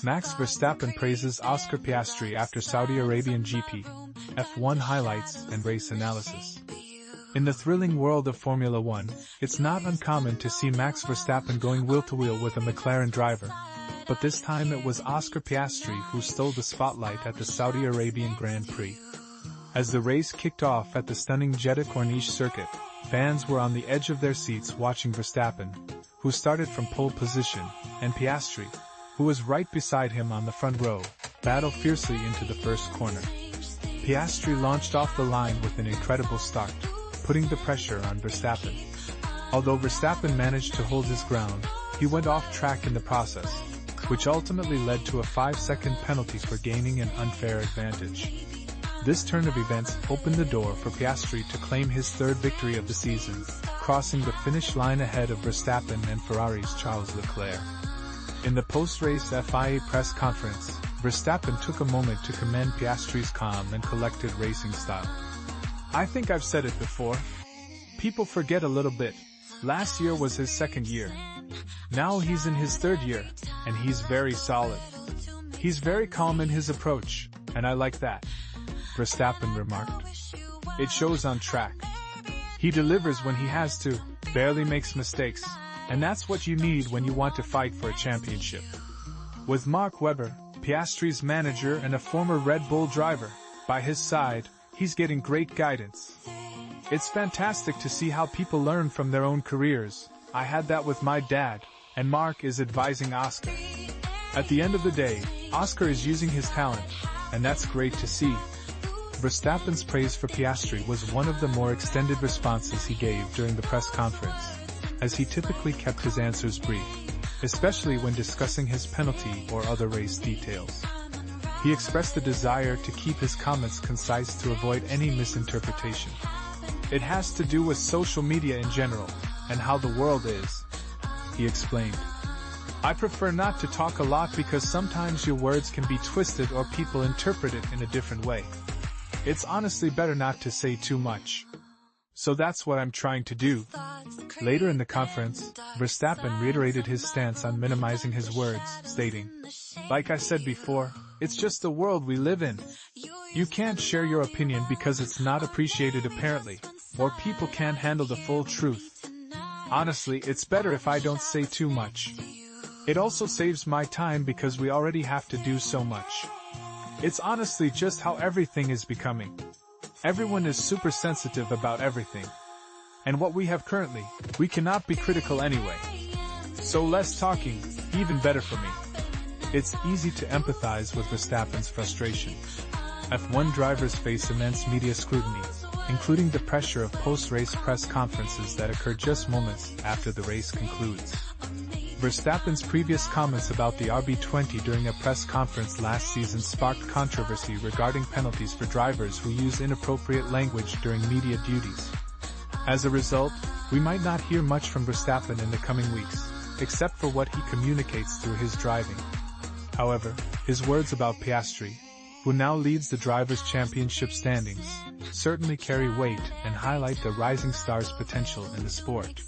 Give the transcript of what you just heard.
Max Verstappen praises Oscar Piastri after Saudi Arabian GP, F1 highlights and race analysis. In the thrilling world of Formula One, it's not uncommon to see Max Verstappen going wheel-to-wheel with a McLaren driver, but this time it was Oscar Piastri who stole the spotlight at the Saudi Arabian Grand Prix. As the race kicked off at the stunning Jeddah Corniche Circuit, fans were on the edge of their seats watching Verstappen, who started from pole position, and Piastri, who was right beside him on the front row, battle fiercely into the first corner. Piastri launched off the line with an incredible start, putting the pressure on Verstappen. Although Verstappen managed to hold his ground, he went off track in the process, which ultimately led to a 5-second penalty for gaining an unfair advantage. This turn of events opened the door for Piastri to claim his third victory of the season, crossing the finish line ahead of Verstappen and Ferrari's Charles Leclerc. In the post-race FIA press conference, Verstappen took a moment to commend Piastri's calm and collected racing style. "I think I've said it before. People forget a little bit. Last year was his second year. Now he's in his third year, and he's very solid. He's very calm in his approach, and I like that," Verstappen remarked. "It shows on track. He delivers when he has to, barely makes mistakes, and that's what you need when you want to fight for a championship." With Mark Webber, Piastri's manager and a former Red Bull driver, by his side, he's getting great guidance. "It's fantastic to see how people learn from their own careers. I had that with my dad, and Mark is advising Oscar. At the end of the day, Oscar is using his talent, and that's great to see." Verstappen's praise for Piastri was one of the more extended responses he gave during the press conference, as he typically kept his answers brief, especially when discussing his penalty or other race details. He expressed a desire to keep his comments concise to avoid any misinterpretation. "It has to do with social media in general, and how the world is," he explained. "I prefer not to talk a lot because sometimes your words can be twisted or people interpret it in a different way. It's honestly better not to say too much. So that's what I'm trying to do." Later in the conference, Verstappen reiterated his stance on minimizing his words, stating, "Like I said before, it's just the world we live in. You can't share your opinion because it's not appreciated apparently, or people can't handle the full truth. Honestly, it's better if I don't say too much. It also saves my time because we already have to do so much. It's honestly just how everything is becoming. Everyone is super sensitive about everything. And what we have currently, we cannot be critical anyway. So less talking, even better for me." It's easy to empathize with Verstappen's frustration. F1 drivers face immense media scrutiny, including the pressure of post-race press conferences that occur just moments after the race concludes. Verstappen's previous comments about the RB20 during a press conference last season sparked controversy regarding penalties for drivers who use inappropriate language during media duties. As a result, we might not hear much from Verstappen in the coming weeks, except for what he communicates through his driving. However, his words about Piastri, who now leads the Drivers' Championship standings, certainly carry weight and highlight the rising star's potential in the sport.